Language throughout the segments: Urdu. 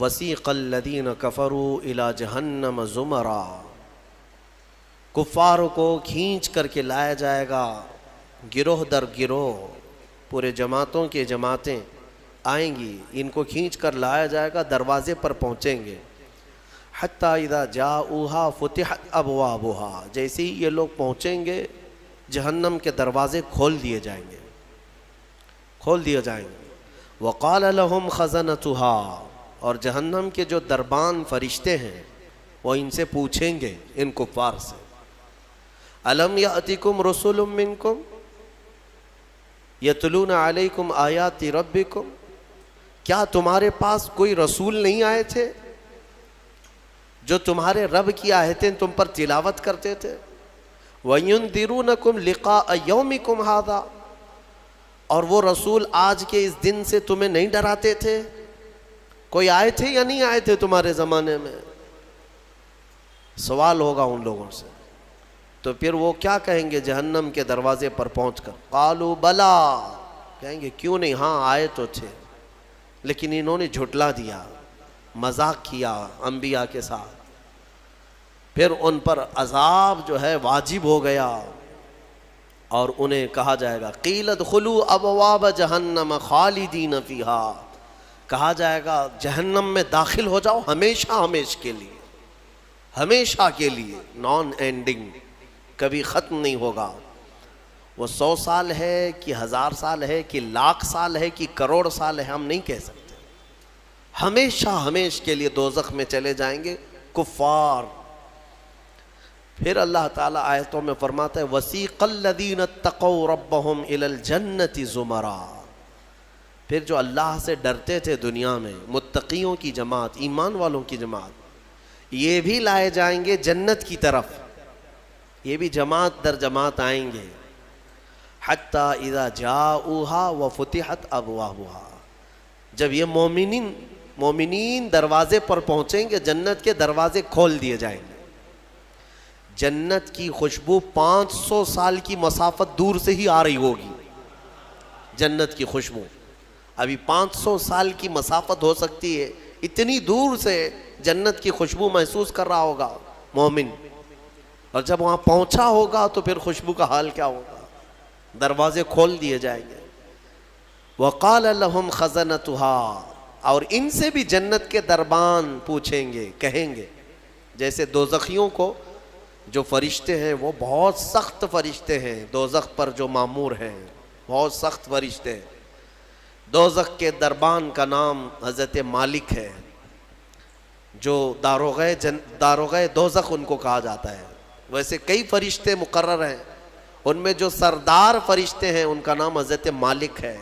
وسیق الذین کفروا الی جہنم زمرا، کفاروں کو کھینچ کر کے لایا جائے گا گروہ در گروہ، پورے جماعتوں کے جماعتیں آئیں گی، ان کو کھینچ کر لایا جائے گا، دروازے پر پہنچیں گے۔ حتی اذا جاؤہا فتحت ابوابہا، جیسے ہی یہ لوگ پہنچیں گے جہنم کے دروازے کھول دیے جائیں گے، کھول دیے جائیں گے۔ وقال لہم خزنتہا، اور جہنم کے جو دربان فرشتے ہیں وہ ان سے پوچھیں گے، ان کفار سے، الم یأتکم رسل منکم یتلون علیکم آیات ربکم، کیا تمہارے پاس کوئی رسول نہیں آئے تھے جو تمہارے رب کی آیتیں تم پر تلاوت کرتے تھے؟ وَيُنذِرُونَكُمْ لِقَاءَ يَوْمِكُمْ هَذَا، اور وہ رسول آج کے اس دن سے تمہیں نہیں ڈراتے تھے؟ کوئی آئے تھے یا نہیں آئے تھے تمہارے زمانے میں؟ سوال ہوگا ان لوگوں سے۔ تو پھر وہ کیا کہیں گے جہنم کے دروازے پر پہنچ کر؟ قالوا بلا، کہیں گے کیوں نہیں، ہاں آئے تو تھے، لیکن انہوں نے جھٹلا دیا، مذاق کیا انبیاء کے ساتھ، پھر ان پر عذاب جو ہے واجب ہو گیا، اور انہیں کہا جائے گا قیل ادخلوا ابواب جہنم خالدین فیہا، کہا جائے گا جہنم میں داخل ہو جاؤ ہمیشہ ہمیشہ کے لیے، ہمیشہ کے لیے، نان اینڈنگ، کبھی ختم نہیں ہوگا۔ وہ 100 سال ہے کہ 1000 سال ہے کہ لاکھ سال ہے کہ کروڑ سال ہے، ہم نہیں کہہ سکتے، ہمیشہ ہمیشہ کے لیے دوزخ میں چلے جائیں گے کفار۔ پھر اللہ تعالیٰ آیتوں میں فرماتا ہے وَسِيقَ الَّذِينَ اتَّقَوْا رَبَّهُمْ إِلَى الْجَنَّةِ زُمَرًا، پھر جو اللہ سے ڈرتے تھے دنیا میں، متقیوں کی جماعت، ایمان والوں کی جماعت، یہ بھی لائے جائیں گے جنت کی طرف، یہ بھی جماعت در جماعت آئیں گے۔ حَتَّى إِذَا جَاءُوهَا وَفُتِحَتْ أَبْوَابُهَا، جب یہ مومنین دروازے پر پہنچیں گے جنت کے دروازے کھول دیے جائیں گے۔ جنت کی خوشبو 500 سال کی مسافت دور سے ہی آ رہی ہوگی، جنت کی خوشبو ابھی 500 سال کی مسافت ہو سکتی ہے، اتنی دور سے جنت کی خوشبو محسوس کر رہا ہوگا مومن، اور جب وہاں پہنچا ہوگا تو پھر خوشبو کا حال کیا ہوگا، دروازے کھول دیے جائیں گے۔ وقال لهم خزنتها، اور ان سے بھی جنت کے دربان پوچھیں گے، کہیں گے، جیسے دوزخیوں کو جو فرشتے ہیں وہ بہت سخت فرشتے ہیں، دوزخ پر جو مامور ہیں بہت سخت فرشتے ہیں۔ دوزخ کے دربان کا نام حضرت مالک ہے، جو داروغہ دوزخ ان کو کہا جاتا ہے۔ ویسے کئی فرشتے مقرر ہیں، ان میں جو سردار فرشتے ہیں ان کا نام حضرت مالک ہے،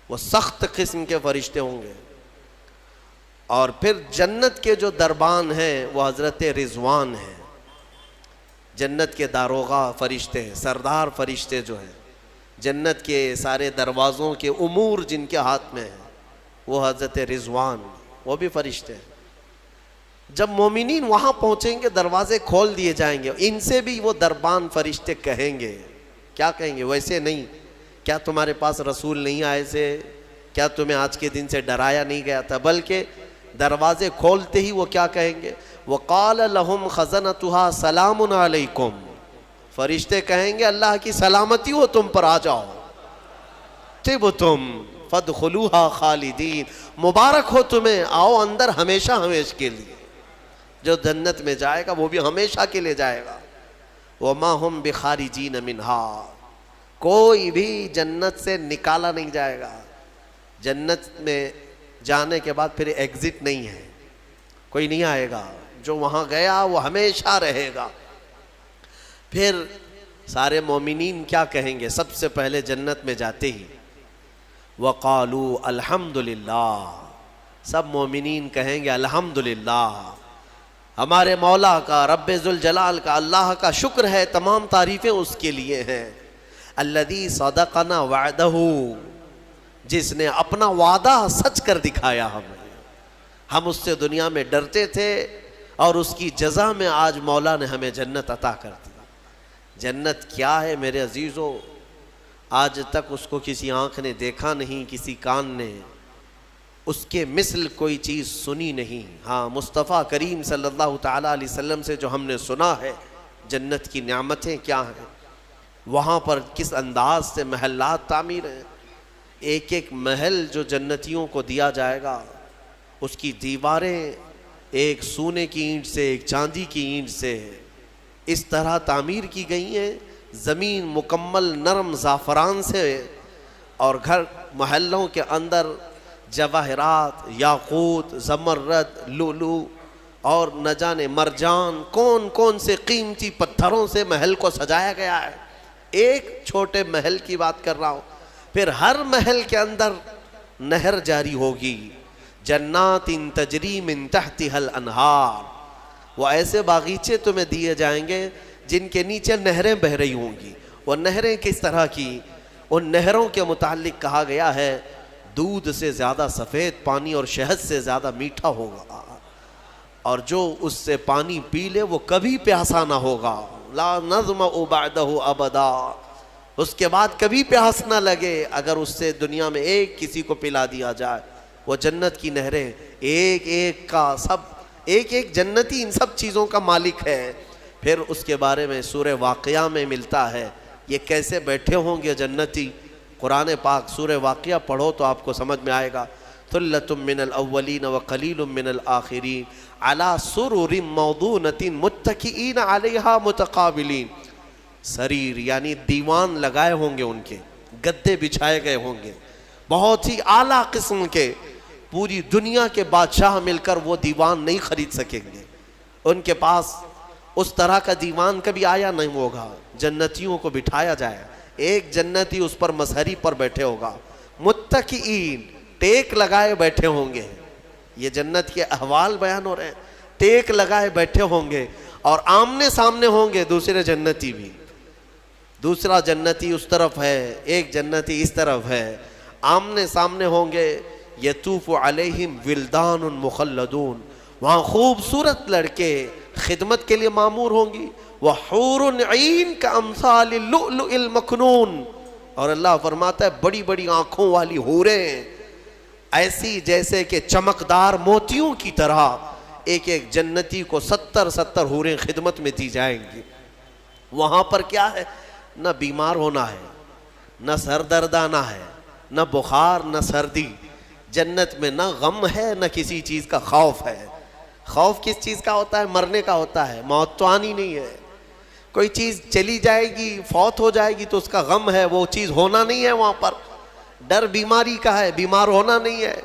وہ سخت قسم کے فرشتے ہوں گے۔ اور پھر جنت کے جو دربان ہیں وہ حضرت رضوان ہیں، جنت کے داروغہ فرشتے ہیں، سردار فرشتے جو ہیں، جنت کے سارے دروازوں کے امور جن کے ہاتھ میں ہیں وہ حضرت رضوان، وہ بھی فرشتے ہیں۔ جب مومنین وہاں پہنچیں گے دروازے کھول دیے جائیں گے، ان سے بھی وہ دربان فرشتے کہیں گے، کیا کہیں گے؟ ویسے نہیں، کیا تمہارے پاس رسول نہیں آئے تھے؟ کیا تمہیں آج کے دن سے ڈرایا نہیں گیا تھا؟ بلکہ دروازے کھولتے ہی وہ کیا کہیں گے؟ وَقَالَ لَهُمْ خَزَنَتُهَا سَلَامٌ عَلَيْكُمْ، فرشتے کہیں گے اللہ کی سلامتی ہو تم پر، آ جاؤ، طِبْتُمْ فَادْخُلُوهَا خَالِدِينَ، مبارک ہو تمہیں، آؤ اندر ہمیشہ ہمیشہ کے لیے۔ جو جنت میں جائے گا وہ بھی ہمیشہ کے لیے جائے گا۔ وَمَا هُمْ بِخَارِجِينَ مِنْهَا، کوئی بھی جنت سے نکالا نہیں جائے گا، جنت میں جانے کے بعد پھر ایگزٹ نہیں ہے، کوئی نہیں آئے گا، جو وہاں گیا وہ ہمیشہ رہے گا۔ پھر سارے مومنین کیا کہیں گے؟ سب سے پہلے جنت میں جاتے ہی وَقَالُوا الْحَمْدُلِلَّهِ، سب مومنین کہیں گے الحمدللہ، ہمارے مولا کا، رب ذوالجلال کا، اللہ کا شکر ہے، تمام تعریفیں اس کے لیے ہیں۔ الذی صدقنا وعدہ، جس نے اپنا وعدہ سچ کر دکھایا ہمیں، ہم اس سے دنیا میں ڈرتے تھے اور اس کی جزا میں آج مولا نے ہمیں جنت عطا کر دی۔ جنت کیا ہے میرے عزیزو؟ آج تک اس کو کسی آنکھ نے دیکھا نہیں، کسی کان نے، اس کے مثل کوئی چیز سنی نہیں. ہاں مصطفیٰ کریم صلی اللہ تعالیٰ علیہ وسلم سے جو ہم نے سنا ہے جنت کی نعمتیں کیا ہیں، وہاں پر کس انداز سے محلات تعمیر ہیں. ایک ایک محل جو جنتیوں کو دیا جائے گا اس کی دیواریں ایک سونے کی اینٹ سے ایک چاندی کی اینٹ سے اس طرح تعمیر کی گئی ہیں. زمین مکمل نرم زعفران سے، اور گھر محلوں کے اندر جواہرات، یاقوت، زمرد، لؤلؤ اور نہ جانے مرجان کون کون سے قیمتی پتھروں سے محل کو سجایا گیا ہے. ایک چھوٹے محل کی بات کر رہا ہوں. پھر ہر محل کے اندر نہر جاری ہوگی. جنات تجری من تحتها الانہار، وہ ایسے باغیچے تمہیں دیے جائیں گے جن کے نیچے نہریں بہہ رہی ہوں گی. وہ نہریں کس طرح کی؟ ان نہروں کے متعلق کہا گیا ہے دودھ سے زیادہ سفید پانی اور شہد سے زیادہ میٹھا ہوگا، اور جو اس سے پانی پی لے وہ کبھی پیاسا نہ ہوگا. لا نظمأ بعدہ ابدا، اس کے بعد کبھی پیاس نہ لگے اگر اس سے دنیا میں ایک کسی کو پلا دیا جائے. وہ جنت کی نہریں ایک ایک کا سب، ایک ایک جنتی ان سب چیزوں کا مالک ہے. پھر اس کے بارے میں سورہ واقعہ میں ملتا ہے یہ کیسے بیٹھے ہوں گے جنتی. قرآن پاک سورہ واقعہ پڑھو تو آپ کو سمجھ میں آئے گا. ثلۃ من الاولین وقلیل من الآخرین علی سرر موضونۃ متکئین علیہا متقابلین. سریر یعنی دیوان لگائے ہوں گے، ان کے گدے بچھائے گئے ہوں گے بہت ہی اعلیٰ قسم کے. پوری دنیا کے بادشاہ مل کر وہ دیوان نہیں خرید سکیں گے. ان کے پاس اس طرح کا دیوان کبھی آیا نہیں ہوگا. جنتیوں کو بٹھایا جائے، ایک جنتی اس پر مسہری پر بیٹھے ہوگا. متکئین، ٹیک لگائے بیٹھے ہوں گے. یہ جنت کے احوال بیان ہو رہے ہیں. ٹیک لگائے بیٹھے ہوں گے اور آمنے سامنے ہوں گے دوسرے جنتی بھی. دوسرا جنتی اس طرف ہے، ایک جنتی اس طرف ہے، آمنے سامنے ہوں گے. یطوف علیہم ولدان مخلدون، وہاں خوبصورت لڑکے خدمت کے لیے معمور ہوں گی. وحور عین کامثال اللؤلؤ المکنون، اور اللہ فرماتا ہے بڑی بڑی آنکھوں والی حوریں ایسی جیسے کہ چمکدار موتیوں کی طرح. ایک ایک جنتی کو 70 حوریں خدمت میں دی جائیں گی. وہاں پر کیا ہے؟ نہ بیمار ہونا ہے، نہ سر درد آنا ہے، نہ بخار نہ سردی. جنت میں نہ غم ہے نہ کسی چیز کا خوف ہے. خوف کس چیز کا ہوتا ہے؟ مرنے کا ہوتا ہے. موت تو آنی نہیں ہے. کوئی چیز چلی جائے گی، فوت ہو جائے گی تو اس کا غم ہے، وہ چیز ہونا نہیں ہے وہاں پر. ڈر بیماری کا ہے، بیمار ہونا نہیں ہے.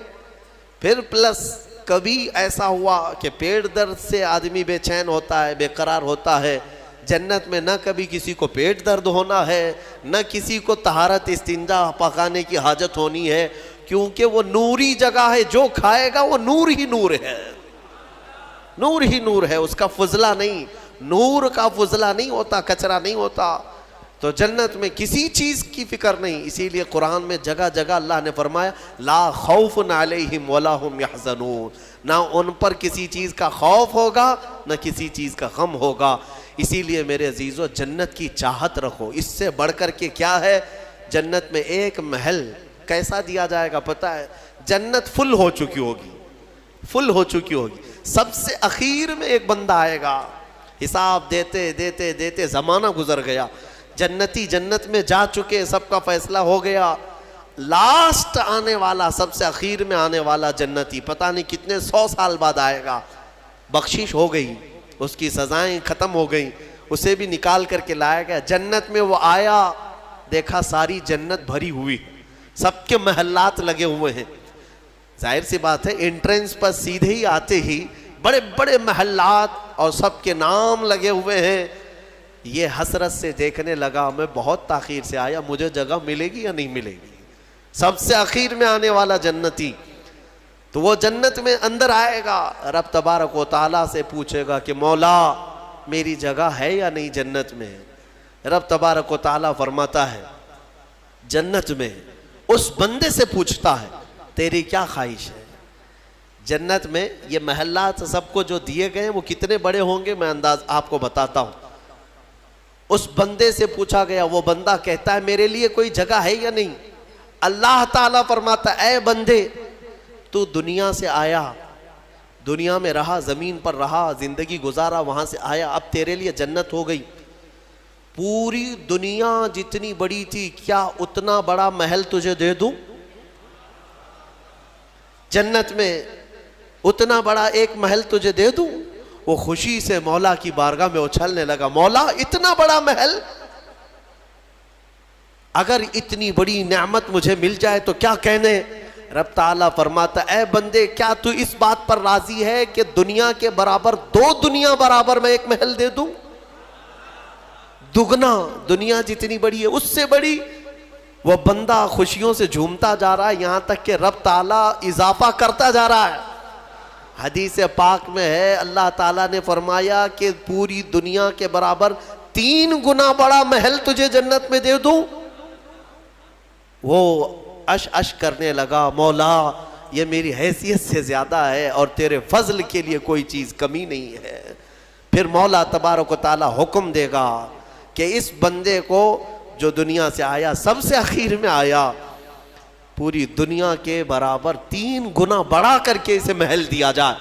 پھر پلس کبھی ایسا ہوا کہ پیٹ درد سے آدمی بے چین ہوتا ہے، بے قرار ہوتا ہے. جنت میں نہ کبھی کسی کو پیٹ درد ہونا ہے، نہ کسی کو طہارت استنجا پکانے کی حاجت ہونی ہے، کیونکہ وہ نوری جگہ ہے. جو کھائے گا وہ نور ہی نور ہے، نور ہی نور ہے. اس کا فضلہ نہیں، نور کا فضلہ نہیں ہوتا، کچرا نہیں ہوتا. تو جنت میں کسی چیز کی فکر نہیں. اسی لیے قرآن میں جگہ جگہ اللہ نے فرمایا لا خوف علیہم ولا هم یحزنون، نہ ان پر کسی چیز کا خوف ہوگا نہ کسی چیز کا غم ہوگا. اسی لیے میرے عزیزو جنت کی چاہت رکھو. اس سے بڑھ کر کے کیا ہے؟ جنت میں ایک محل کیسا دیا جائے گا پتہ ہے؟ جنت فل ہو چکی ہوگی، فل ہو چکی ہوگی. سب سے اخیر میں ایک بندہ آئے گا، حساب دیتے دیتے دیتے زمانہ گزر گیا. جنتی جنت میں جا چکے، سب کا فیصلہ ہو گیا. لاسٹ آنے والا، سب سے اخیر میں آنے والا جنتی پتہ نہیں کتنے 100 سال بعد آئے گا. بخشش ہو گئی، اس کی سزائیں ختم ہو گئیں، اسے بھی نکال کر کے لایا گیا. جنت میں وہ آیا، دیکھا ساری جنت بھری ہوئی، سب کے محلات لگے ہوئے ہیں. ظاہر سی بات ہے انٹرنس پر سیدھے ہی آتے ہی بڑے بڑے محلات اور سب کے نام لگے ہوئے ہیں. یہ حسرت سے دیکھنے لگا، میں بہت تاخیر سے آیا، مجھے جگہ ملے گی یا نہیں ملے گی. سب سے اخیر میں آنے والا جنتی تو وہ جنت میں اندر آئے گا، رب تبارک و تعالیٰ سے پوچھے گا کہ مولا میری جگہ ہے یا نہیں جنت میں. رب تبارک و تعالیٰ فرماتا ہے جنت میں اس بندے سے پوچھتا ہے تیری کیا خواہش ہے. جنت میں یہ محلات سب کو جو دیے گئے ہیں وہ کتنے بڑے ہوں گے میں انداز آپ کو بتاتا ہوں. اس بندے سے پوچھا گیا، وہ بندہ کہتا ہے میرے لیے کوئی جگہ ہے یا نہیں. اللہ تعالیٰ فرماتا ہے اے بندے تو دنیا سے آیا، دنیا میں رہا، زمین پر رہا، زندگی گزارا، وہاں سے آیا، اب تیرے لیے جنت ہو گئی۔ پوری دنیا جتنی بڑی تھی، کیا اتنا بڑا محل تجھے دے دوں؟ جنت میں اتنا بڑا ایک محل تجھے دے دوں؟ وہ خوشی سے مولا کی بارگاہ میں اچھلنے لگا، مولا اتنا بڑا محل، اگر اتنی بڑی نعمت مجھے مل جائے تو کیا کہنے؟ رب تعالیٰ فرماتا، اے بندے کیا تو اس بات پر راضی ہے کہ دنیا کے برابر 2 دنیا برابر میں ایک محل دے دوں؟ دگنا، دنیا جتنی بڑی ہے اس سے بڑی۔ وہ بندہ خوشیوں سے جھومتا جا رہا ہے، یہاں تک کہ رب تعالیٰ اضافہ کرتا جا رہا ہے۔ حدیث پاک میں ہے، اللہ تعالیٰ نے فرمایا کہ پوری دنیا کے برابر 3 گنا بڑا محل تجھے جنت میں دے دوں۔ وہ اش کرنے لگا، مولا یہ میری حیثیت سے زیادہ ہے اور تیرے فضل کے لیے کوئی چیز کمی نہیں ہے۔ پھر مولا تبارک و تعالیٰ حکم دے گا کہ اس بندے کو جو دنیا سے آیا، سب سے اخیر میں آیا، پوری دنیا کے برابر 3 گنا بڑا کر کے اسے محل دیا جائے۔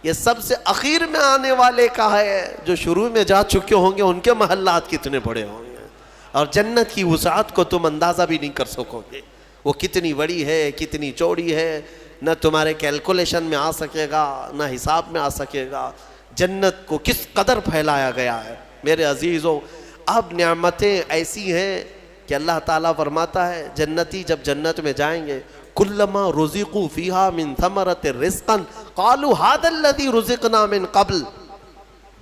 یہ سب سے اخیر میں آنے والے کا ہے، جو شروع میں جا چکے ہوں گے ان کے محلات کتنے بڑے ہوں گے، اور جنت کی وسعت کو تم اندازہ بھی نہیں کر سکو گے، وہ کتنی بڑی ہے، کتنی چوڑی ہے، نہ تمہارے کیلکولیشن میں آ سکے گا، نہ حساب میں آ سکے گا۔ جنت کو کس قدر پھیلایا گیا ہے میرے عزیزوں۔ اب نعمتیں ایسی ہیں کہ اللہ تعالیٰ فرماتا ہے، جنتی جب جنت میں جائیں گے، کلما رزقوا فیہا من ثمرۃ رزقا قالوا ھذا الذی رزقنا من قبل۔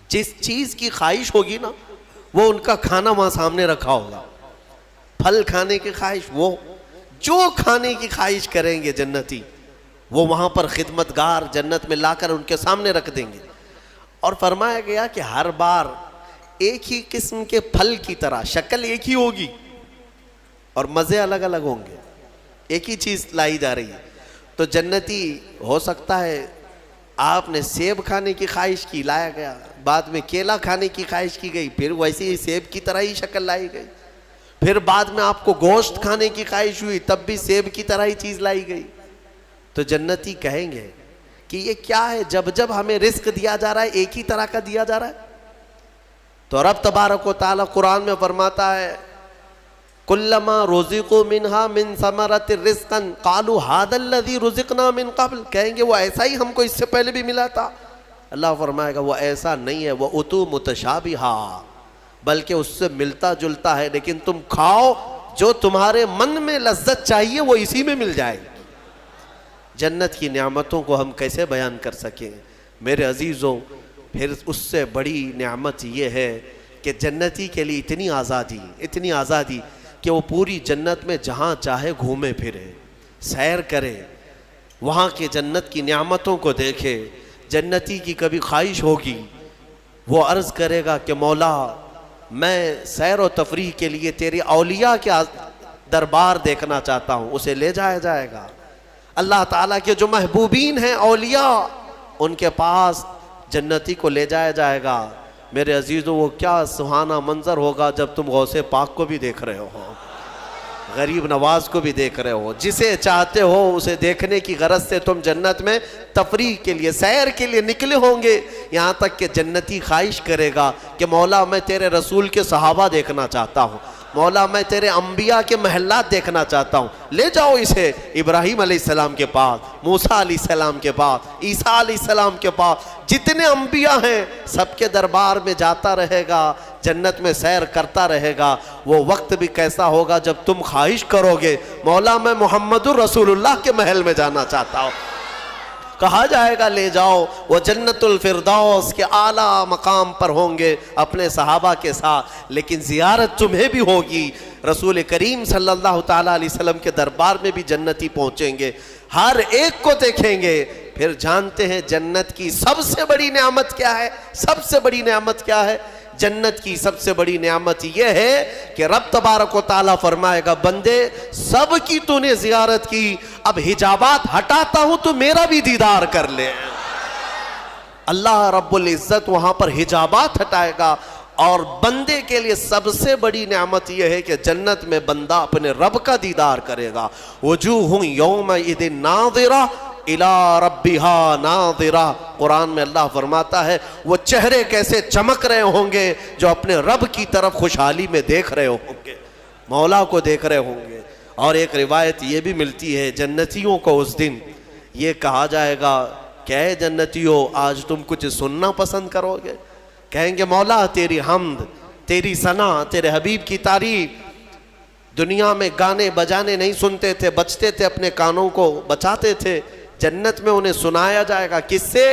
جس چیز کی خواہش ہوگی نا، وہ ان کا کھانا وہاں سامنے رکھا ہوگا۔ پھل کھانے کی خواہش، وہ جو کھانے کی خواہش کریں گے جنتی، وہ وہاں پر خدمتگار جنت میں لا کر ان کے سامنے رکھ دیں گے۔ اور فرمایا گیا کہ ہر بار ایک ہی قسم کے پھل کی طرح شکل ایک ہی ہوگی اور مزے الگ الگ ہوں گے، ایک ہی چیز لائی جا رہی ہے۔ تو جنتی، ہو سکتا ہے آپ نے سیب کھانے کی خواہش کی، لایا گیا، بعد میں کیلا کھانے کی خواہش کی گئی، پھر ویسے ہی سیب کی طرح ہی شکل لائی گئی، پھر بعد میں آپ کو گوشت کھانے کی خواہش ہوئی، تب بھی سیب کی طرح ہی چیز لائی گئی۔ تو جنتی کہیں گے کہ یہ کیا ہے، جب ہمیں رزق دیا جا رہا ہے ایک ہی طرح کا دیا جا رہا ہے؟ تو رب تبارک و تعالیٰ قرآن میں فرماتا ہے، کلما رزقوا منہا من ثمرۃ رزقا قالوا ھذا الذی رزقنا من قبل، کہیں گے وہ ایسا ہی ہم کو اس سے پہلے بھی ملا تھا۔ اللہ فرمائے گا وہ ایسا نہیں ہے، وہ اتو متشابہا، بلکہ اس سے ملتا جلتا ہے، لیکن تم کھاؤ، جو تمہارے من میں لذت چاہیے وہ اسی میں مل جائے گی۔ جنت کی نعمتوں کو ہم کیسے بیان کر سکیں میرے عزیزوں۔ پھر اس سے بڑی نعمت یہ ہے کہ جنتی کے لیے اتنی آزادی کہ وہ پوری جنت میں جہاں چاہے گھومے پھرے، سیر کرے، وہاں کے جنت کی نعمتوں کو دیکھے۔ جنتی کی کبھی خواہش ہوگی، وہ عرض کرے گا کہ مولا میں سیر و تفریح کے لیے تیری اولیاء کے دربار دیکھنا چاہتا ہوں، اسے لے جایا جائے گا۔ اللہ تعالیٰ کے جو محبوبین ہیں اولیاء، ان کے پاس جنتی کو لے جایا جائے گا۔ میرے عزیزوں، وہ کیا سہانا منظر ہوگا جب تم غوث پاک کو بھی دیکھ رہے ہو، غریب نواز کو بھی دیکھ رہے ہو، جسے چاہتے ہو اسے دیکھنے کی غرض سے تم جنت میں تفریح کے لیے، سیر کے لیے نکلے ہوں گے۔ یہاں تک کہ جنتی خواہش کرے گا کہ مولا میں تیرے رسول کے صحابہ دیکھنا چاہتا ہوں، مولا میں تیرے انبیاء کے محلات دیکھنا چاہتا ہوں، لے جاؤ اسے ابراہیم علیہ السلام کے پاس، موسیٰ علیہ السلام کے پاس، عیسیٰ علیہ السلام کے پاس، جتنے انبیاء ہیں سب کے دربار میں جاتا رہے گا، جنت میں سیر کرتا رہے گا۔ وہ وقت بھی کیسا ہوگا جب تم خواہش کرو گے مولا میں محمد الرسول اللہ کے محل میں جانا چاہتا ہوں، کہا جائے گا لے جاؤ۔ وہ جنت الفردوس کے اعلیٰ مقام پر ہوں گے اپنے صحابہ کے ساتھ، لیکن زیارت تمہیں بھی ہوگی۔ رسول کریم صلی اللہ تعالیٰ علیہ وسلم کے دربار میں بھی جنتی پہنچیں گے، ہر ایک کو دیکھیں گے۔ پھر جانتے ہیں جنت کی سب سے بڑی نعمت کیا ہے؟ سب سے بڑی نعمت کیا ہے؟ جنت کی سب سے بڑی نعمت یہ ہے کہ رب تبارک و تعالیٰ فرمائے گا، بندے سب کی تو نے زیارت کی، اب حجابات ہٹاتا ہوں تو میرا بھی دیدار کر لے۔ اللہ رب العزت وہاں پر حجابات ہٹائے گا، اور بندے کے لیے سب سے بڑی نعمت یہ ہے کہ جنت میں بندہ اپنے رب کا دیدار کرے گا۔ وجوہ یومئذ ناظرہ الی ربہا ناظرہ، قرآن میں اللہ فرماتا ہے وہ چہرے کیسے چمک رہے ہوں گے جو اپنے رب کی طرف خوشحالی میں دیکھ رہے ہوں گے، مولا کو دیکھ رہے ہوں گے۔ اور ایک روایت یہ بھی ملتی ہے جنتیوں کو اس دن یہ کہا جائے گا کہ اے جنتیوں آج تم کچھ سننا پسند کرو گے؟ کہیں گے مولا تیری حمد، تیری ثنا، تیرے حبیب کی تعریف۔ دنیا میں گانے بجانے نہیں سنتے تھے، بچتے تھے، اپنے کانوں کو بچاتے تھے، جنت میں انہیں سنایا جائے گا۔ کس سے؟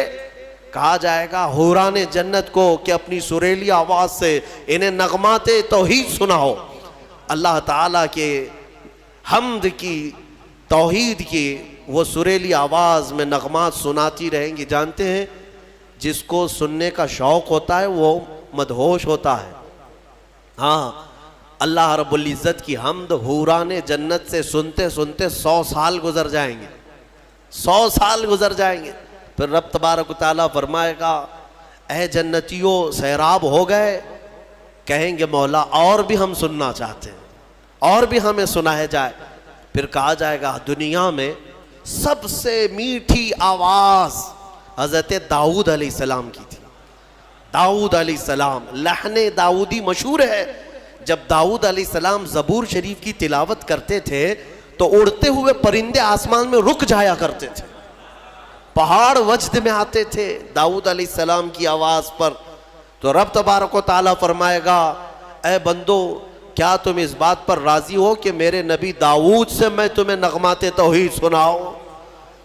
کہا جائے گا حوران جنت کو کہ اپنی سریلی آواز سے انہیں نغمات توحید سناؤ، اللہ تعالیٰ کے حمد کی، توحید کی وہ سریلی آواز میں نغمات سناتی رہیں گی۔ جانتے ہیں جس کو سننے کا شوق ہوتا ہے وہ مدہوش ہوتا ہے۔ ہاں، اللہ رب العزت کی حمد حوران جنت سے سنتے سنتے 100 سال گزر جائیں گے، 100 سال گزر جائیں گے۔ پھر رب تبارک و تعالیٰ فرمائے گا اے جنتیوں سیراب ہو گئے؟ کہیں گے مولا اور بھی ہم سننا چاہتے ہیں، اور بھی ہمیں سنایا جائے۔ پھر کہا جائے گا دنیا میں سب سے میٹھی آواز حضرت داؤد علیہ السلام کی تھی۔ داؤد علیہ السلام، لحن داؤدی مشہور ہے۔ جب داؤد علیہ السلام زبور شریف کی تلاوت کرتے تھے تو اڑتے ہوئے پرندے آسمان میں رک جایا کرتے تھے، پہاڑ وجد میں آتے تھے داؤد علیہ السلام کی آواز پر۔ تو رب تبارک و تعالیٰ فرمائے گا اے بندو کیا تم اس بات پر راضی ہو کہ میرے نبی داؤد سے میں تمہیں نغمات توحید سناؤں؟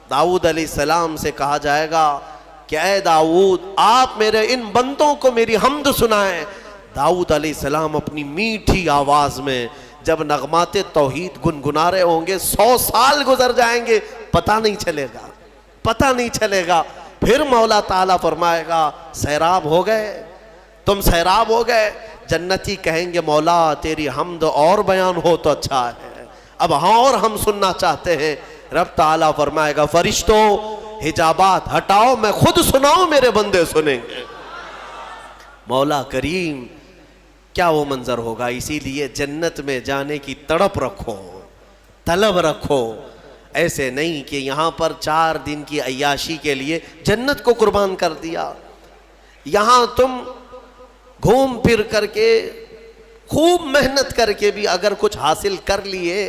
داؤد علیہ السلام سے کہا جائے گا کہ اے داؤد آپ میرے ان بندوں کو میری حمد سنائیں۔ داؤد علیہ السلام اپنی میٹھی آواز میں جب نغمات توحید گنگنا رہے ہوں گے 100 سال گزر جائیں گے، پتہ نہیں چلے گا، پتہ نہیں چلے گا۔ پھر مولا تعالیٰ فرمائے گا سیراب ہو گئے، تم سیراب ہو گئے؟ جنتی کہیں گے مولا تیری حمد اور بیان ہو تو اچھا ہے، اب ہاں اور ہم سننا چاہتے ہیں۔ رب تعالیٰ فرمائے گا فرشتوں حجابات ہٹاؤ، میں خود سناؤں میرے بندے سنیں گے۔ مولا کریم کیا وہ منظر ہوگا۔ اسی لیے جنت میں جانے کی تڑپ رکھو، طلب رکھو۔ ایسے نہیں کہ یہاں پر 4 دن کی عیاشی کے لیے جنت کو قربان کر دیا۔ یہاں تم گھوم پھر کر کے خوب محنت کر کے بھی اگر کچھ حاصل کر لیے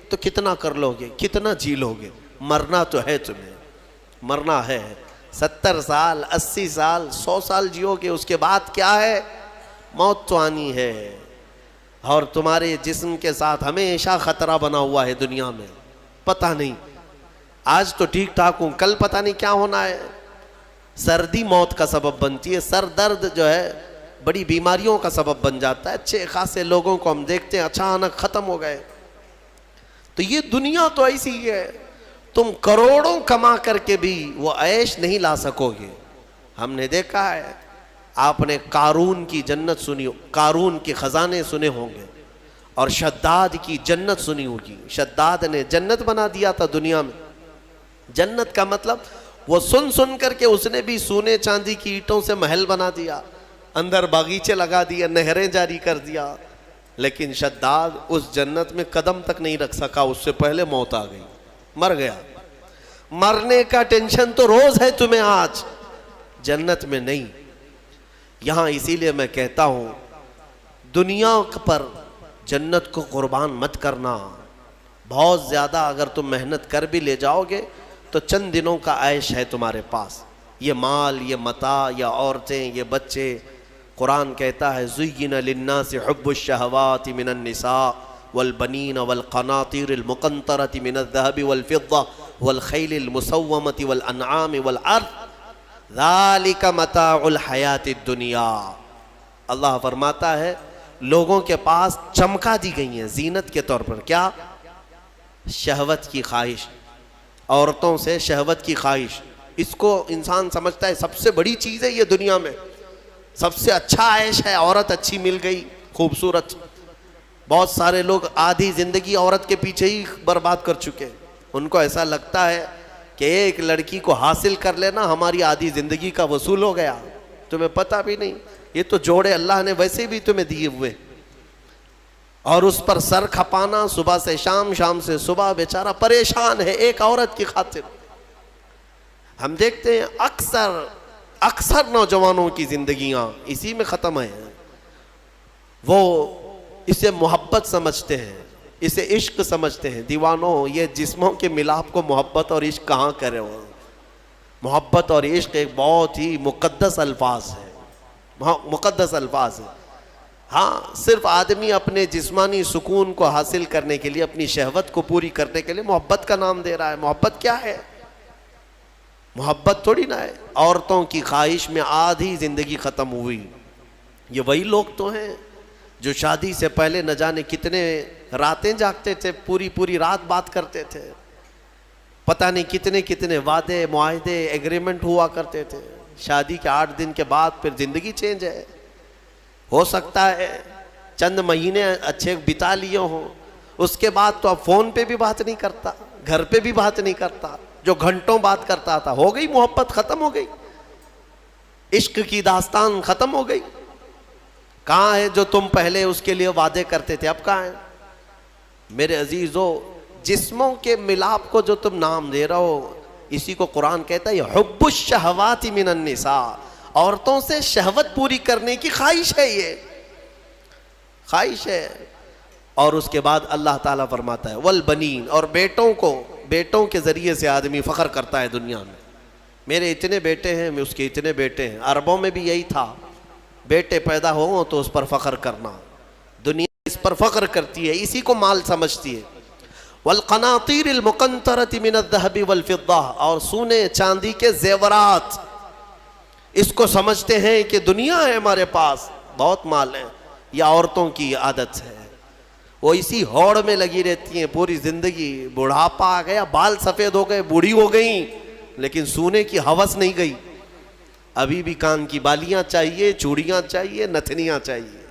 تو کتنا کر لو گے، کتنا جی لو گے؟ مرنا تو ہے، تمہیں مرنا ہے۔ 70 سال 80 سال 100 سال جیو گے، اس کے بعد کیا ہے؟ موت تو آنی ہے۔ اور تمہارے جسم کے ساتھ ہمیشہ خطرہ بنا ہوا ہے دنیا میں، پتہ نہیں آج تو ٹھیک ٹھاک ہوں، کل پتہ نہیں کیا ہونا ہے۔ سردی موت کا سبب بنتی ہے، سر درد جو ہے بڑی بیماریوں کا سبب بن جاتا ہے۔ اچھے خاصے لوگوں کو ہم دیکھتے ہیں اچانک ختم ہو گئے۔ تو یہ دنیا تو ایسی ہی ہے، تم کروڑوں کما کر کے بھی وہ عیش نہیں لا سکو گے۔ ہم نے دیکھا ہے، آپ نے قارون کی جنت سنی، قارون کے خزانے سنے ہوں گے، اور شداد کی جنت سنی ہوگی۔ شداد نے جنت بنا دیا تھا دنیا میں۔ جنت کا مطلب وہ سن سن کر کے اس نے بھی سونے چاندی کی اینٹوں سے محل بنا دیا، اندر باغیچے لگا دیا، نہریں جاری کر دیا، لیکن شداد اس جنت میں قدم تک نہیں رکھ سکا، اس سے پہلے موت آ گئی، مر گیا۔ مرنے کا ٹینشن تو روز ہے تمہیں آج، جنت میں نہیں۔ یہاں اسی لیے میں کہتا ہوں دنیا پر جنت کو قربان مت کرنا۔ بہت زیادہ اگر تم محنت کر بھی لے جاؤ گے تو چند دنوں کا عیش ہے تمہارے پاس، یہ مال، یہ متاع، یہ عورتیں، یہ بچے۔ قرآن کہتا ہے زُيِّنَ لِلنَّاسِ حُبُّ الشَّهَوَاتِ مِنَ النِّسَاءِ وَالْبَنِينَ وَالْقَنَاطِيرِ الْمُقَنطَرَةِ مِنَ الذَّهَبِ وَالْفِضَّةِ وَالْخَيْلِ الْمُسَوَّمَةِ وَالْأَنْعَامِ وَالْحَرْثِ ذَلِكَ مَتَاعُ الْحَيَاةِ الدُّنْيَا۔ اللہ فرماتا ہے لوگوں کے پاس چمکا دی گئی ہیں زینت کے طور پر، کیا؟ شہوت کی خواہش، عورتوں سے شہوت کی خواہش۔ اس کو انسان سمجھتا ہے سب سے بڑی چیز ہے یہ دنیا میں، سب سے اچھا عیش ہے، عورت اچھی مل گئی، خوبصورت۔ بہت سارے لوگ آدھی زندگی عورت کے پیچھے ہی برباد کر چکے، ان کو ایسا لگتا ہے کہ ایک لڑکی کو حاصل کر لینا ہماری آدھی زندگی کا وصول ہو گیا۔ تمہیں پتہ بھی نہیں، یہ تو جوڑے اللہ نے ویسے بھی تمہیں دیے ہوئے، اور اس پر سر کھپانا صبح سے شام، شام سے صبح، بیچارہ پریشان ہے ایک عورت کی خاطر۔ ہم دیکھتے ہیں اکثر نوجوانوں کی زندگیاں اسی میں ختم ہیں. وہ اسے محبت سمجھتے ہیں, اسے عشق سمجھتے ہیں. دیوانوں, یہ جسموں کے ملاپ کو محبت اور عشق کہاں کرے ہو. محبت اور عشق ایک بہت ہی مقدس الفاظ ہے, مقدس الفاظ ہے. ہاں, صرف آدمی اپنے جسمانی سکون کو حاصل کرنے کے لیے, اپنی شہوت کو پوری کرنے کے لیے محبت کا نام دے رہا ہے. محبت کیا ہے؟ محبت تھوڑی نہ ہے. عورتوں کی خواہش میں آدھی زندگی ختم ہوئی. یہ وہی لوگ تو ہیں جو شادی سے پہلے نہ جانے کتنے راتیں جاگتے تھے, پوری رات بات کرتے تھے, پتہ نہیں کتنے وعدے, معاہدے, ایگریمنٹ ہوا کرتے تھے. شادی کے 8 دن کے بعد پھر زندگی چینج ہے. ہو سکتا ہے چند مہینے اچھے بتا لیے ہوں, اس کے بعد تو اب فون پہ بھی بات نہیں کرتا, گھر پہ بھی بات نہیں کرتا. جو گھنٹوں بات کرتا تھا, ہو گئی محبت, ختم ہو گئی. عشق کی داستان ختم ہو گئی. کہاں ہے جو تم پہلے اس کے لیے وعدے کرتے تھے, اب کہاں ہے؟ میرے عزیزو, جسموں کے ملاپ کو جو تم نام دے رہے ہو, اسی کو قرآن کہتا ہے حب الشہوات من النساء. عورتوں سے شہوت پوری کرنے کی خواہش ہے, یہ خواہش ہے. اور اس کے بعد اللہ تعالیٰ فرماتا ہے والبنین, اور بیٹوں کے ذریعے سے آدمی فخر کرتا ہے دنیا میں. میرے اتنے بیٹے ہیں, اس کے اتنے بیٹے ہیں. عربوں میں بھی یہی تھا, بیٹے پیدا ہوں تو اس پر فخر کرنا. دنیا اس پر فخر کرتی ہے, اسی کو مال سمجھتی ہے. والقناطیر المقنطرۃ من الذهب والفضہ, اور سونے چاندی کے زیورات, اس کو سمجھتے ہیں کہ دنیا ہے ہمارے پاس, بہت مال ہے. یہ عورتوں کی عادت ہے, وہ اسی ہوڑ میں لگی رہتی ہیں پوری زندگی. بڑھاپا آ گیا, بال سفید ہو گئے, بوڑھی ہو گئیں, لیکن سونے کی ہوس نہیں گئی. ابھی بھی کان کی بالیاں چاہیے, چوڑیاں چاہیے, نتھنیاں چاہیے,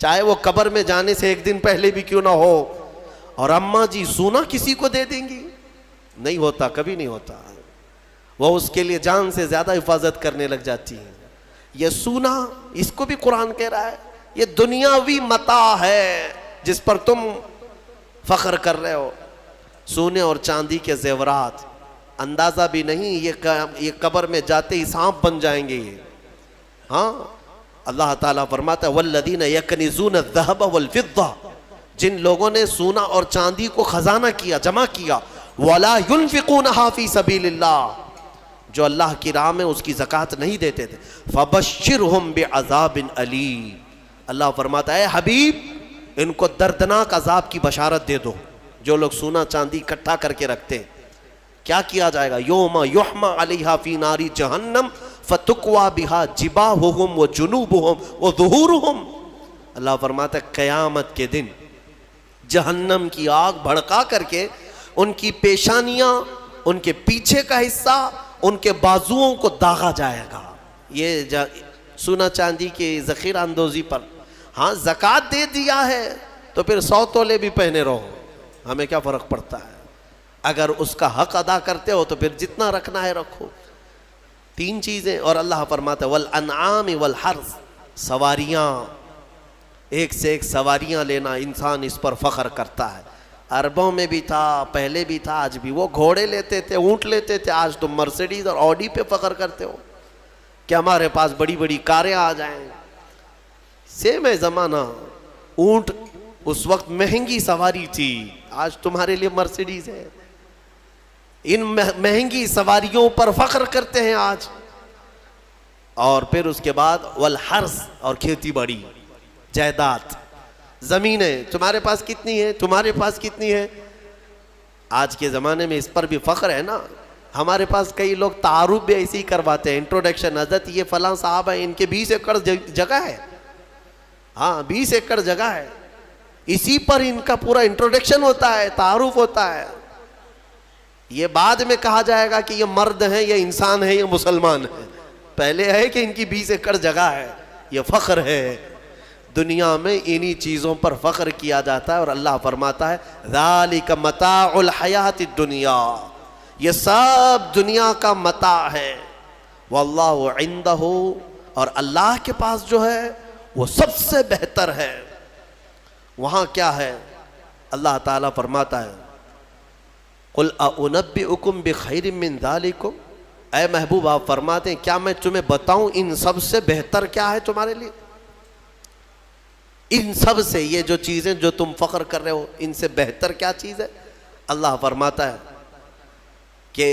چاہے وہ قبر میں جانے سے 1 دن پہلے بھی کیوں نہ ہو. اور اماں جی سونا کسی کو دے دیں گی؟ نہیں ہوتا, کبھی نہیں ہوتا. وہ اس کے لیے جان سے زیادہ حفاظت کرنے لگ جاتی ہیں. یہ سونا, اس کو بھی قرآن کہہ رہا ہے یہ دنیاوی متاع ہے جس پر تم فخر کر رہے ہو. سونے اور چاندی کے زیورات, اندازہ بھی نہیں یہ قبر میں جاتے ہی سانپ بن جائیں گے یہ. ہاں, اللہ تعالیٰ فرماتا ہے والذین یکنزون الذہب والفضہ, جن لوگوں نے سونا اور چاندی کو خزانہ کیا, جمع کیا, ولا ينفقونها فی سبیل اللہ, جو اللہ کی راہ میں اس کی زکوٰۃ نہیں دیتے تھے, فبشرہم بعذاب علیم. اللہ فرماتا ہے حبیب, ان کو دردناک عذاب کی بشارت دے دو. جو لوگ سونا چاندی اکٹھا کر کے رکھتے ہیں, کیا کیا جائے گا؟ یوم یحمى علیہا فی نار جہنم فتکوی بہا جباہہم وجنوبہم وظہورہم. اللہ فرماتا ہے قیامت کے دن جہنم کی آگ بھڑکا کر کے ان کی پیشانیاں, ان کے پیچھے کا حصہ, ان کے بازوؤں کو داغا جائے گا. یہ سونا چاندی کی ذخیرہ اندوزی پر. ہاں, زکوٰۃ دے دیا ہے تو پھر 100 تولے بھی پہنے رہو, ہمیں کیا فرق پڑتا ہے. اگر اس کا حق ادا کرتے ہو تو پھر جتنا رکھنا ہے رکھو. 3 چیزیں. اور اللہ فرماتا ہے والانعام والحرث, سواریاں, ایک سے ایک سواریاں لینا, انسان اس پر فخر کرتا ہے. عربوں میں بھی تھا, پہلے بھی تھا, آج بھی. وہ گھوڑے لیتے تھے, اونٹ لیتے تھے. آج تم مرسیڈیز اور آڈی پہ فخر کرتے ہو کہ ہمارے پاس بڑی بڑی کاریں آ جائیں. سیم ہے زمانہ. اونٹ اس وقت مہنگی سواری تھی, آج تمہارے لیے مرسیڈیز ہے. ان مہنگی سواریوں پر فخر کرتے ہیں آج. اور پھر اس کے بعد والحرث, اور کھیتی باڑی, جائیداد, زمینیں. تمہارے پاس کتنی ہے, تمہارے پاس کتنی ہے. آج کے زمانے میں اس پر بھی فخر ہے نا. ہمارے پاس کئی لوگ تعارف بھی ایسے ہی کرواتے ہیں, انٹروڈکشن, حضرت یہ فلاں صاحب ہیں, ان کے 20 ایکڑ جگہ ہے. ہاں, 20 ایکڑ جگہ ہے. اسی پر ان کا پورا انٹروڈکشن ہوتا ہے, تعارف ہوتا ہے. یہ بعد میں کہا جائے گا کہ یہ مرد ہیں, یہ انسان ہے, یہ مسلمان ہے. پہلے ہے کہ ان کی 20 ایکڑ جگہ ہے. یہ فخر ہے. دنیا میں انہی چیزوں پر فخر کیا جاتا ہے. اور اللہ فرماتا ہے ذالک متاع الحیات الدنیا, یہ سب دنیا کا متاع ہے. واللہ عندہ, اور اللہ کے پاس جو ہے وہ سب سے بہتر ہے. وہاں کیا ہے؟ اللہ تعالیٰ فرماتا ہے قل اؤنبئکم بخیر من ذالکم, اے محبوب آپ فرماتے ہیں کیا میں تمہیں بتاؤں ان سب سے بہتر کیا ہے تمہارے لیے؟ ان سب سے، یہ جو چیزیں جو تم فخر کر رہے ہو، ان سے بہتر کیا چیز ہے؟ اللہ فرماتا ہے کہ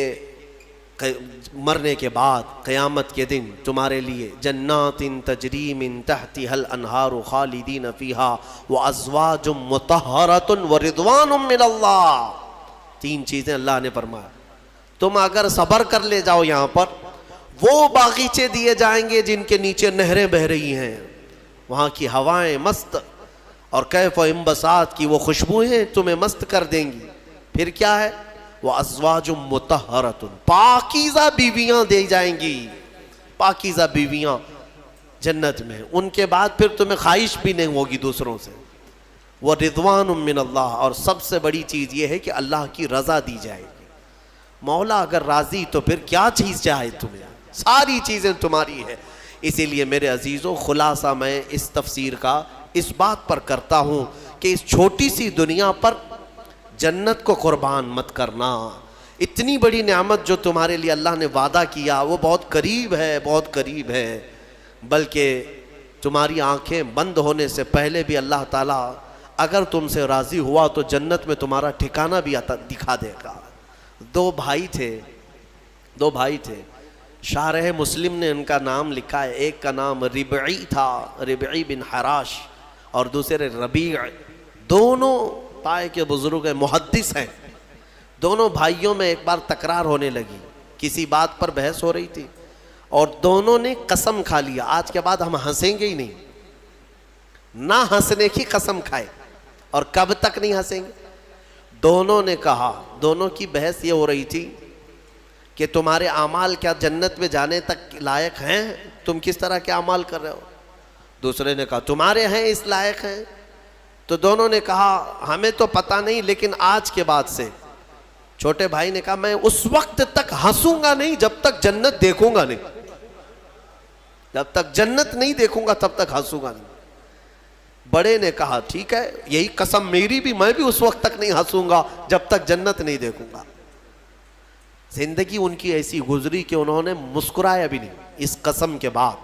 مرنے کے بعد قیامت کے دن تمہارے لیے جنات تجری من تحتها الانہار خالدین فیہا وازواج مطہرۃ ورضوان من اللہ. 3 چیزیں اللہ نے فرمایا. تم اگر صبر کر لے جاؤ یہاں پر، وہ باغیچے دیے جائیں گے جن کے نیچے نہریں بہ رہی ہیں، وہاں کی ہوائیں مست، اور کیف و انبساط کی وہ خوشبوئیں تمہیں مست کر دیں گی. پھر کیا ہے؟ وَأَزْوَاجٌ مُطَهَّرَةٌ، پاکیزہ بیویاں دی جائیں گی، پاکیزہ بیویاں جنت میں. ان کے بعد پھر تمہیں خواہش بھی نہیں ہوگی دوسروں سے. وَرِضْوَانٌ مِّنَ اللَّهِ، اور سب سے بڑی چیز یہ ہے کہ اللہ کی رضا دی جائے گی. مولا اگر راضی تو پھر کیا چیز چاہے تمہیں، ساری چیزیں تمہاری ہے. اسی لیے میرے عزیزوں، خلاصہ میں اس تفسیر کا اس بات پر کرتا ہوں کہ اس چھوٹی سی دنیا پر جنت کو قربان مت کرنا. اتنی بڑی نعمت جو تمہارے لیے اللہ نے وعدہ کیا وہ بہت قریب ہے، بہت قریب ہے. بلکہ تمہاری آنکھیں بند ہونے سے پہلے بھی اللہ تعالیٰ اگر تم سے راضی ہوا تو جنت میں تمہارا ٹھکانہ بھی دکھا دے گا. 2 بھائی تھے. شارح مسلم نے ان کا نام لکھا ہے. ایک کا نام ربعی تھا، ربعی بن حراش، اور دوسرے ربیع. دونوں طائے کے بزرگ ہیں، محدث ہیں. دونوں بھائیوں میں ایک بار تکرار ہونے لگی، کسی بات پر بحث ہو رہی تھی، اور دونوں نے قسم کھا لیا آج کے بعد ہم ہنسیں گے ہی نہیں. نہ ہنسنے کی قسم کھائے. اور کب تک نہیں ہنسیں گے؟ دونوں نے کہا، دونوں کی بحث یہ ہو رہی تھی کہ تمہارے اعمال کیا جنت میں جانے تک لائق ہیں؟ تم کس طرح کے اعمال کر رہے ہو؟ دوسرے نے کہا تمہارے ہیں اس لائق ہیں. تو دونوں نے کہا ہمیں تو پتہ نہیں، لیکن آج کے بعد سے. چھوٹے بھائی نے کہا میں اس وقت تک ہنسوں گا نہیں جب تک جنت دیکھوں گا نہیں. جب تک جنت نہیں دیکھوں گا تب تک ہنسوں گا نہیں. بڑے نے کہا ٹھیک ہے، یہی قسم میری بھی، میں بھی اس وقت تک نہیں ہنسوں گا جب تک جنت نہیں دیکھوں گا. زندگی ان کی ایسی گزری کہ انہوں نے مسکرایا بھی نہیں اس قسم کے بعد.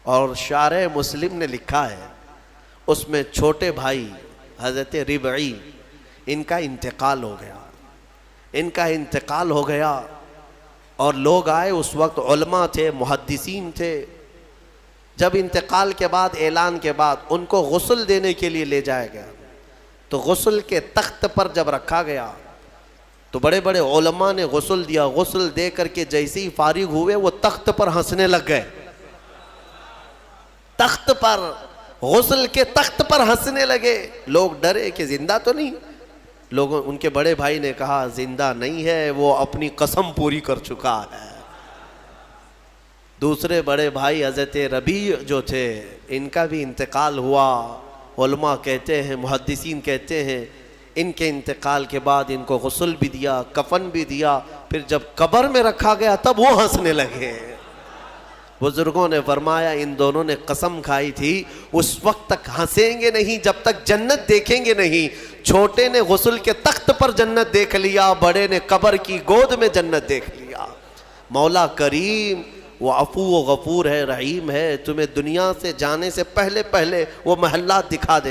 اور شارح مسلم نے لکھا ہے اس میں چھوٹے بھائی حضرت ربعی، ان کا انتقال ہو گیا. اور لوگ آئے، اس وقت علماء تھے، محدثین تھے. جب انتقال کے بعد، اعلان کے بعد ان کو غسل دینے کے لیے لے جایا گیا، تو غسل کے تخت پر جب رکھا گیا تو بڑے بڑے علماء نے غسل دیا. غسل دے کر کے جیسے ہی فارغ ہوئے وہ تخت پر ہنسنے لگ گئے. تخت پر، غسل کے تخت پر ہنسنے لگے. لوگ ڈرے کہ زندہ تو نہیں. لوگوں، ان کے بڑے بھائی نے کہا زندہ نہیں ہے، وہ اپنی قسم پوری کر چکا ہے. دوسرے بڑے بھائی حضرت ربیع جو تھے، ان کا بھی انتقال ہوا. علماء کہتے ہیں، محدثین کہتے ہیں ان کے انتقال کے بعد ان کو غسل بھی دیا، کفن بھی دیا. پھر جب قبر میں رکھا گیا تب وہ ہنسنے لگے. بزرگوں نے فرمایا ان دونوں نے قسم کھائی تھی اس وقت تک ہنسیں گے نہیں جب تک جنت دیکھیں گے نہیں. چھوٹے نے غسل کے تخت پر جنت دیکھ لیا، بڑے نے قبر کی گود میں جنت دیکھ لیا. مولا کریم وہ عفو و غفور ہے، رحیم ہے. تمہیں دنیا سے جانے سے پہلے وہ محلات دکھا دے.